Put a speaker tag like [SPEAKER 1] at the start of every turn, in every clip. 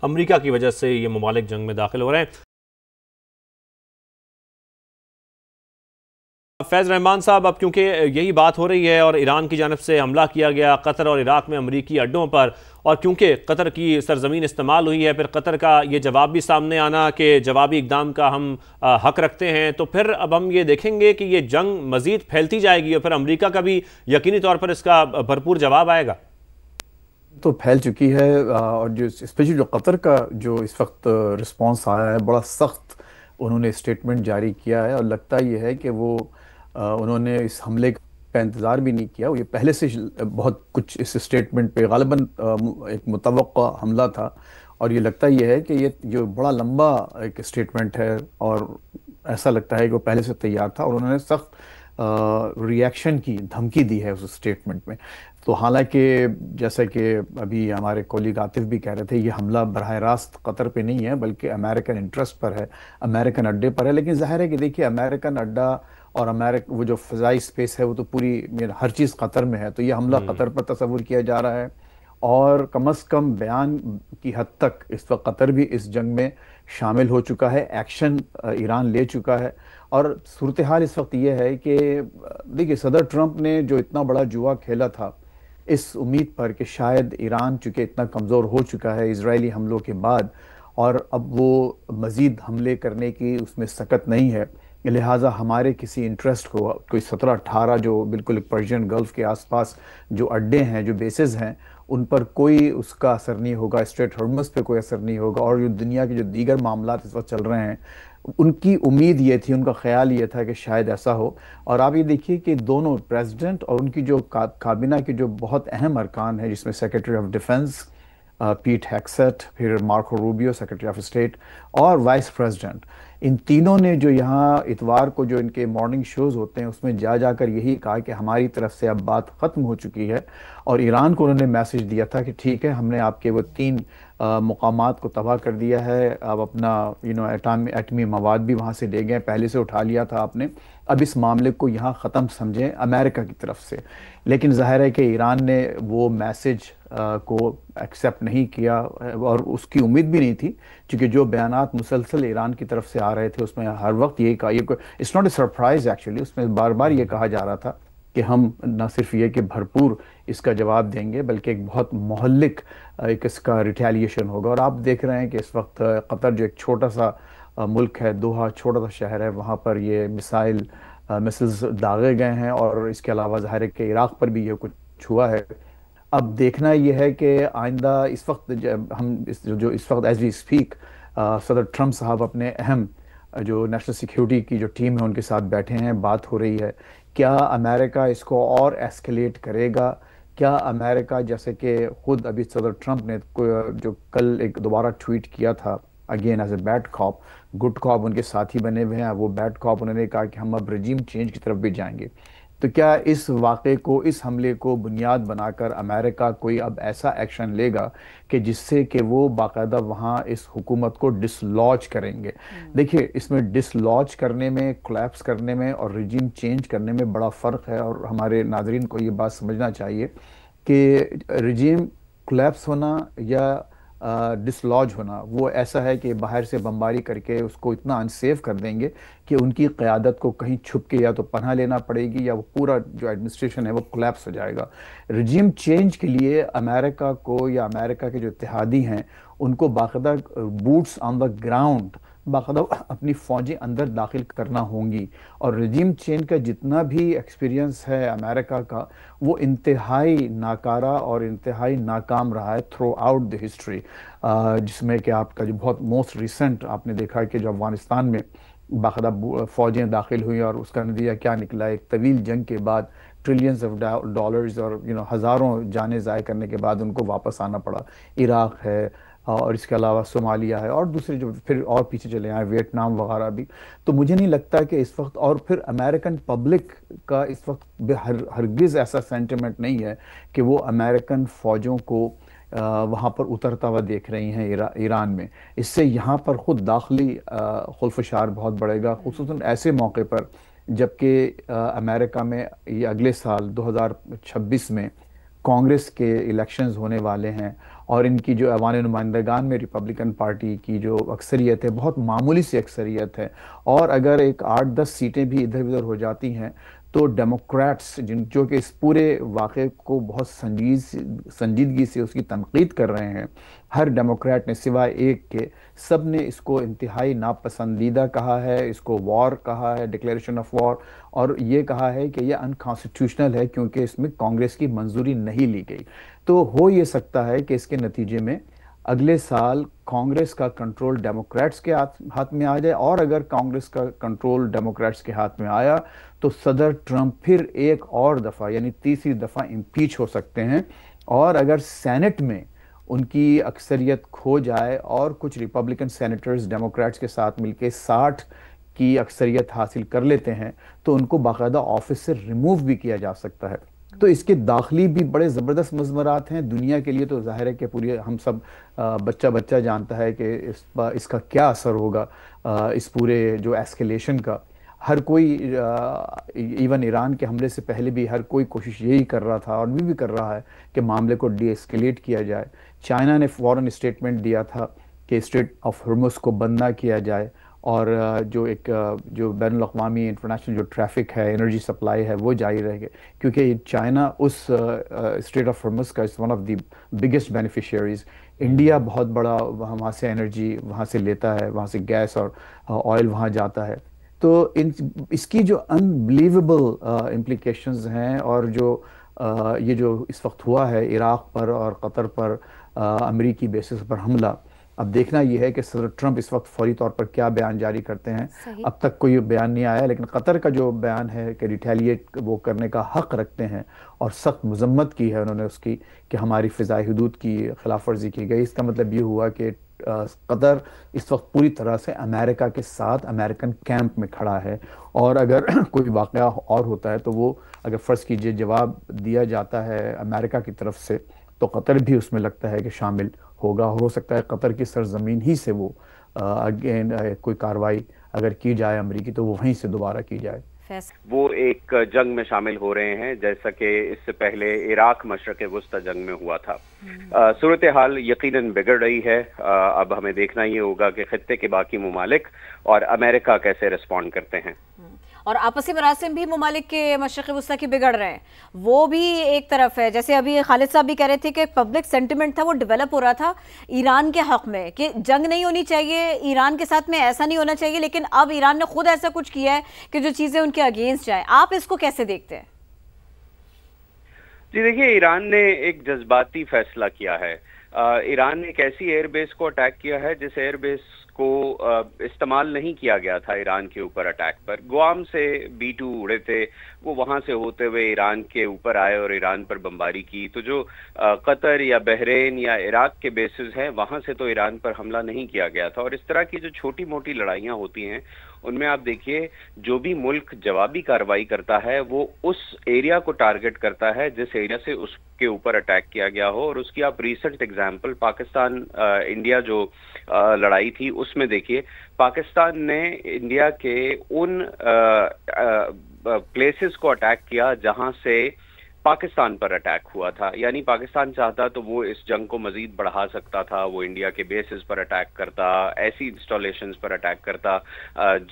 [SPEAKER 1] امریکہ کی وجہ سے یہ ممالک جنگ میں داخل ہو رہے ہیں۔ فیض رحمان صاحب، اب کیونکہ یہی بات ہو رہی ہے اور ایران کی جانب سے حملہ کیا گیا قطر اور عراق میں امریکی اڈوں پر، اور کیونکہ قطر کی سرزمین استعمال ہوئی ہے، پھر قطر کا یہ جواب بھی سامنے آنا کہ جوابی اقدام کا ہم حق رکھتے ہیں، تو پھر اب ہم یہ دیکھیں گے کہ یہ جنگ مزید پھیلتی جائے گی اور پھر امریکہ کا بھی یقینی طور پر اس کا بھرپور جواب آئے گا۔
[SPEAKER 2] تو پھیل چکی ہے، اور جو اسپیشلی جو قطر کا جو اس وقت رسپانس آیا ہے بڑا سخت، انہوں نے اسٹیٹمنٹ جاری کیا ہے، اور لگتا یہ ہے کہ وہ انہوں نے اس حملے کا انتظار بھی نہیں کیا، وہ یہ پہلے سے بہت کچھ اس اسٹیٹمنٹ پہ غالباً ایک متوقع حملہ تھا، اور یہ لگتا یہ ہے کہ یہ جو بڑا لمبا ایک اسٹیٹمنٹ ہے، اور ایسا لگتا ہے کہ وہ پہلے سے تیار تھا، اور انہوں نے سخت ری ایکشن کی دھمکی دی ہے اس اسٹیٹمنٹ میں۔ تو حالانکہ جیسا کہ ابھی ہمارے کولیگ عاطف بھی کہہ رہے تھے، یہ حملہ براہ راست قطر پہ نہیں ہے بلکہ امریکن انٹرسٹ پر ہے، امریکن اڈے پر ہے، لیکن ظاہر ہے کہ دیکھیے امریکن اڈا اور وہ جو فضائی اسپیس ہے وہ تو پوری ہر چیز قطر میں ہے، تو یہ حملہ قطر پر تصور کیا جا رہا ہے، اور کم از کم بیان کی حد تک اس وقت قطر بھی اس جنگ میں شامل ہو چکا ہے، ایکشن ایران لے چکا ہے، اور صورتحال اس وقت یہ ہے کہ دیکھیے صدر ٹرمپ نے جو اتنا بڑا جوا کھیلا تھا اس امید پر کہ شاید ایران چونکہ اتنا کمزور ہو چکا ہے اسرائیلی حملوں کے بعد، اور اب وہ مزید حملے کرنے کی اس میں سکت نہیں ہے، لہٰذا ہمارے کسی انٹرسٹ کو کوئی 17-18 جو بالکل پرشین گلف کے آس پاس جو اڈے ہیں، جو بیسز ہیں، ان پر کوئی اس کا اثر نہیں ہوگا، اسٹریٹ ہارمز پہ کوئی اثر نہیں ہوگا، اور جو دنیا کے جو دیگر معاملات اس وقت چل رہے ہیں ان کی امید یہ تھی، ان کا خیال یہ تھا کہ شاید ایسا ہو۔ اور آپ یہ دیکھیے کہ دونوں پریزیڈنٹ اور ان کی جو کابینہ کے جو بہت اہم ارکان ہیں، جس میں سیکرٹری آف ڈیفنس پیٹ ہیکسٹ، پھر Marco Rubio secretary of state, اور وائس پریزیڈنٹ، ان تینوں نے جو یہاں اتوار کو جو ان کے مارننگ شوز ہوتے ہیں اس میں جا کر یہی کہا کہ ہماری طرف سے اب بات ختم ہو چکی ہے، اور ایران کو انہوں نے میسج دیا تھا کہ ٹھیک ہے، ہم نے آپ کے وہ 3 مقامات کو تباہ کر دیا ہے، اب اپنا ایٹمی مواد بھی وہاں سے لے گئے، پہلے سے اٹھا لیا تھا آپ نے، اب اس معاملے کو یہاں ختم سمجھیں امریکہ کی طرف سے۔ لیکن ظاہر ہے کہ ایران نے وہ میسج کو ایکسیپٹ نہیں کیا، اور اس کی امید بھی نہیں تھی، چونکہ جو بیانات مسلسل ایران کی طرف سے آ رہے تھے اس میں ہر وقت یہی کہا، یہ it's not a surprise actually, اس میں بار بار یہ کہا جا رہا تھا کہ ہم نہ صرف یہ کہ بھرپور اس کا جواب دیں گے بلکہ ایک بہت مہلک ایک اس کا ریٹیلیشن ہوگا۔ اور آپ دیکھ رہے ہیں کہ اس وقت قطر جو ایک چھوٹا سا ملک ہے، دوحہ چھوٹا سا شہر ہے، وہاں پر یہ مسلز داغے گئے ہیں، اور اس کے علاوہ ظاہر ہے کہ عراق پر بھی یہ کچھ ہوا ہے۔ اب دیکھنا یہ ہے کہ آئندہ اس وقت جو اس وقت ایز وی اسپیک صدر ٹرمپ صاحب اپنے اہم جو نیشنل سیکیورٹی کی جو ٹیم ہے ان کے ساتھ بیٹھے ہیں، بات ہو رہی ہے، کیا امریکہ اس کو اور ایسکیلیٹ کرے گا؟ کیا امریکہ، جیسے کہ خود ابھی صدر ٹرمپ نے جو کل ایک دوبارہ ٹویٹ کیا تھا، again as a bad cop, good cop ان کے ساتھی بنے ہوئے ہیں، وہ بیڈ کاپ انہوں نے کہا کہ ہم اب رجیم چینج کی طرف بھی جائیں گے، تو کیا اس واقعے کو، اس حملے کو بنیاد بنا کر امریکہ کوئی اب ایسا ایکشن لے گا کہ جس سے کہ وہ باقاعدہ وہاں اس حکومت کو ڈسلوج کریں گے؟ دیکھیے اس میں ڈسلوج کرنے میں، کولیپس کرنے میں اور رجیم چینج کرنے میں بڑا فرق ہے، اور ہمارے ناظرین کو یہ بات سمجھنا چاہیے کہ رجیم کولیپس ہونا یا ڈسلوج ہونا وہ ایسا ہے کہ باہر سے بمباری کر کے اس کو اتنا انسیف کر دیں گے کہ ان کی قیادت کو کہیں چھپ کے یا تو پناہ لینا پڑے گی، یا وہ پورا جو ایڈمنسٹریشن ہے وہ کولیپس ہو جائے گا۔ رجیم چینج کے لیے امریکہ کو یا امریکہ کے جو اتحادی ہیں ان کو باقاعدہ بوٹس آن دا گراؤنڈ، باقاعدہ اپنی فوجیں اندر داخل کرنا ہوں گی، اور رجیم چینج کا جتنا بھی ایکسپیرینس ہے امریکہ کا وہ انتہائی ناکارہ اور انتہائی ناکام رہا ہے تھرو آؤٹ دی ہسٹری، جس میں کہ آپ کا جو بہت موسٹ ریسنٹ آپ نے دیکھا کہ جو افغانستان میں باقاعدہ فوجیں داخل ہوئیں اور اس کا نتیجہ کیا نکلا، ایک طویل جنگ کے بعد ٹریلینز آف ڈالرز اور ہزاروں جانیں ضائع کرنے کے بعد ان کو واپس آنا پڑا۔ عراق ہے، اور اس کے علاوہ صومالیہ ہے، اور دوسرے جو پھر اور پیچھے چلے آئے ویتنام وغیرہ بھی۔ تو مجھے نہیں لگتا کہ اس وقت، اور پھر امریکن پبلک کا اس وقت ہرگز ایسا سینٹیمنٹ نہیں ہے کہ وہ امریکن فوجوں کو وہاں پر اترتا ہوا دیکھ رہی ہیں ایران میں۔ اس سے یہاں پر خود داخلی خلفشار بہت بڑھے گا، خصوصاً ایسے موقع پر جبکہ امریکہ میں یہ اگلے سال 2026 میں کانگریس کے الیکشنز ہونے والے ہیں، اور ان کی جو ایوان نمائندگان میں ریپبلکن پارٹی کی جو اکثریت ہے بہت معمولی سی اکثریت ہے، اور اگر ایک 8-10 سیٹیں بھی ادھر ادھر ہو جاتی ہیں تو ڈیموکریٹس جو کہ اس پورے واقعے کو بہت سنجیدگی سے اس کی تنقید کر رہے ہیں، ہر ڈیموکریٹ نے سوائے ایک کے، سب نے اس کو انتہائی ناپسندیدہ کہا ہے، اس کو وار کہا ہے، ڈکلیریشن آف وار، اور یہ کہا ہے کہ یہ انکانسٹیٹیوشنل ہے کیونکہ اس میں کانگریس کی منظوری نہیں لی گئی۔ تو ہو یہ سکتا ہے کہ اس کے نتیجے میں اگلے سال کانگریس کا کنٹرول ڈیموکریٹس کے ہاتھ میں آ جائے، اور اگر کانگریس کا کنٹرول ڈیموکریٹس کے ہاتھ میں آیا تو صدر ٹرمپ پھر ایک اور دفعہ یعنی تیسری دفعہ امپیچ ہو سکتے ہیں، اور اگر سینٹ میں ان کی اکثریت کھو جائے اور کچھ ریپبلکن سینیٹرز ڈیموکریٹس کے ساتھ مل کے 60 کی اکثریت حاصل کر لیتے ہیں تو ان کو باقاعدہ آفس سے ریموو بھی کیا جا سکتا ہے۔ تو اس کے داخلی بھی بڑے زبردست مضمرات ہیں، دنیا کے لیے تو ظاہر ہے کہ پوری ہم سب بچہ جانتا ہے کہ اس کا کیا اثر ہوگا، اس پورے جو ایسکیلیشن کا۔ ہر کوئی ایون ایران کے حملے سے پہلے بھی ہر کوئی کوشش یہی کر رہا تھا اور بھی کر رہا ہے کہ معاملے کو ڈی ایسکیلیٹ کیا جائے۔ چائنا نے فوراً اسٹیٹمنٹ دیا تھا کہ اسٹریٹ آف ہرمز کو بند نہ کیا جائے، اور جو بین الاقوامی انٹرنیشنل جو ٹریفک ہے، انرجی سپلائی ہے، وہ جاری رہے گا، کیونکہ چائنا اس اسٹریٹ آف ہرمز کا one of the biggest beneficiaries. India بہت بڑا وہاں سے انرجی وہاں سے لیتا ہے، وہاں سے گیس اور آئل وہاں جاتا ہے۔ تو اس کی جو انبلیویبل امپلیکیشنز ہیں، اور یہ جو اس وقت ہوا ہے عراق پر اور قطر پر امریکی بیسس پر حملہ، اب دیکھنا یہ ہے کہ صدر ٹرمپ اس وقت فوری طور پر کیا بیان جاری کرتے ہیں۔ اب تک کوئی بیان نہیں آیا، لیکن قطر کا جو بیان ہے کہ ریٹیلیٹ وہ کرنے کا حق رکھتے ہیں، اور سخت مذمت کی ہے انہوں نے اس کی کہ ہماری فضائی حدود کی خلاف ورزی کی گئی۔ اس کا مطلب یہ ہوا کہ قطر اس وقت پوری طرح سے امریکہ کے ساتھ امریکن کیمپ میں کھڑا ہے، اور اگر کوئی واقعہ اور ہوتا ہے تو وہ اگر فرض کیجئے جواب دیا جاتا ہے امریکہ کی طرف سے تو قطر بھی اس میں لگتا ہے کہ شامل ہوگا۔ ہو سکتا ہے قطر کی سرزمین ہی سے وہ اگین کوئی کارروائی اگر کی جائے امریکی تو وہ وہیں سے دوبارہ کی جائے۔
[SPEAKER 3] وہ ایک جنگ میں شامل ہو رہے ہیں جیسا کہ اس سے پہلے عراق مشرق وسطی جنگ میں ہوا تھا۔ صورتحال یقیناً بگڑ رہی ہے۔ اب ہمیں دیکھنا یہ ہوگا کہ خطے کے باقی ممالک اور امریکہ کیسے ریسپونڈ کرتے ہیں،
[SPEAKER 4] اور آپسی مراسم بھی ممالک کے مشرق وسطی کی بگڑ رہے ہیں، وہ بھی ایک طرف ہے۔ جیسے ابھی خالد صاحب بھی کہہ رہے تھے کہ پبلک سینٹیمنٹ تھا وہ ڈیولپ ہو رہا تھا ایران کے حق میں کہ جنگ نہیں ہونی چاہیے، ایران کے ساتھ میں ایسا نہیں ہونا چاہیے، لیکن اب ایران نے خود ایسا کچھ کیا ہے کہ جو چیزیں ان کے اگینسٹ جائیں۔ آپ اس کو کیسے دیکھتے ہیں؟
[SPEAKER 3] جی دیکھیے، ایران نے ایک جذباتی فیصلہ کیا ہے۔ ایران نے ایک ایسی ایئر بیس کو اٹیک کیا ہے جس ایئر بیس کو استعمال نہیں کیا گیا تھا ایران کے اوپر اٹیک پر۔ گوام سے B-2 اڑے تھے، وہ وہاں سے ہوتے ہوئے ایران کے اوپر آئے اور ایران پر بمباری کی۔ تو جو قطر یا بحرین یا عراق کے بیسز ہیں وہاں سے تو ایران پر حملہ نہیں کیا گیا تھا۔ اور اس طرح کی جو چھوٹی موٹی لڑائیاں ہوتی ہیں ان میں آپ دیکھیے جو بھی ملک جوابی کارروائی کرتا ہے وہ اس ایریا کو ٹارگٹ کرتا ہے جس ایریا سے اس کے اوپر اٹیک کیا گیا ہو۔ اور اس کی آپ ریسنٹ ایگزامپل پاکستان انڈیا جو لڑائی تھی اس میں دیکھیے، پاکستان نے انڈیا کے ان پلیسز کو اٹیک کیا جہاں سے پاکستان پر اٹیک ہوا تھا۔ یعنی پاکستان چاہتا تو وہ اس جنگ کو مزید بڑھا سکتا تھا، وہ انڈیا کے بیسز پر اٹیک کرتا، ایسی انسٹالیشنز پر اٹیک کرتا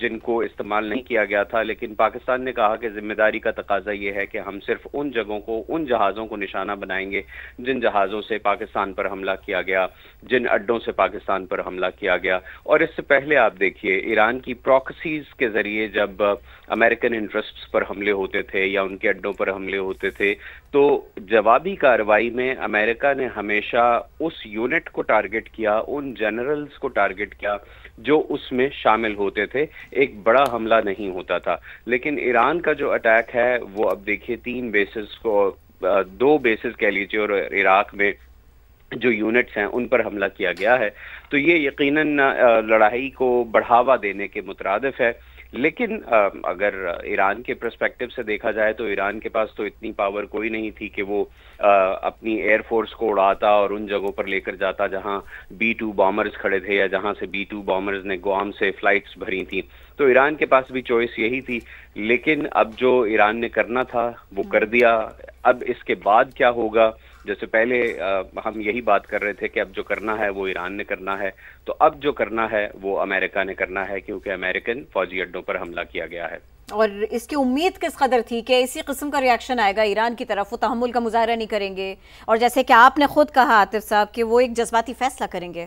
[SPEAKER 3] جن کو استعمال نہیں کیا گیا تھا، لیکن پاکستان نے کہا کہ ذمہ داری کا تقاضا یہ ہے کہ ہم صرف ان جگہوں کو، ان جہازوں کو نشانہ بنائیں گے جن جہازوں سے پاکستان پر حملہ کیا گیا، جن اڈوں سے پاکستان پر حملہ کیا گیا۔ اور اس سے پہلے آپ دیکھیے ایران کی پراکسیز کے ذریعے جب امریکن انٹرسٹس پر حملے ہوتے تھے یا ان کے اڈوں پر حملے ہوتے تھے تو جوابی کارروائی میں امریکہ نے ہمیشہ اس یونٹ کو ٹارگٹ کیا، ان جنرلز کو ٹارگٹ کیا جو اس میں شامل ہوتے تھے، ایک بڑا حملہ نہیں ہوتا تھا۔ لیکن ایران کا جو اٹیک ہے وہ اب دیکھیے 3 بیسز کو، 2 بیسز کہہ لیجیے، اور عراق میں جو یونٹس ہیں ان پر حملہ کیا گیا ہے۔ تو یہ یقیناً لڑائی کو بڑھاوا دینے کے مترادف ہے۔ لیکن اگر ایران کے پرسپیکٹو سے دیکھا جائے تو ایران کے پاس تو اتنی پاور کوئی نہیں تھی کہ وہ اپنی ایئر فورس کو اڑاتا اور ان جگہوں پر لے کر جاتا جہاں B-2 بامرز کھڑے تھے یا جہاں سے B-2 بامرز نے گوام سے فلائٹس بھری تھیں۔ تو ایران کے پاس بھی چوائس یہی تھی، لیکن اب جو ایران نے کرنا تھا وہ کر دیا۔ اب اس کے بعد کیا ہوگا جیسے پہلے ہم یہی بات کر رہے تھے کہ اب جو کرنا ہے وہ ایران نے کرنا ہے، تو اب جو کرنا ہے وہ امریکہ نے کرنا ہے، کیونکہ امریکن فوجی اڈوں پر حملہ کیا گیا ہے۔
[SPEAKER 4] اور اس کی امید کس قدر تھی کہ اسی قسم کا ریاکشن آئے گا ایران کی طرف، وہ تحمل کا مظاہرہ نہیں کریں گے، اور جیسے کہ آپ نے خود کہا عاطف صاحب کہ وہ ایک جذباتی فیصلہ کریں گے؟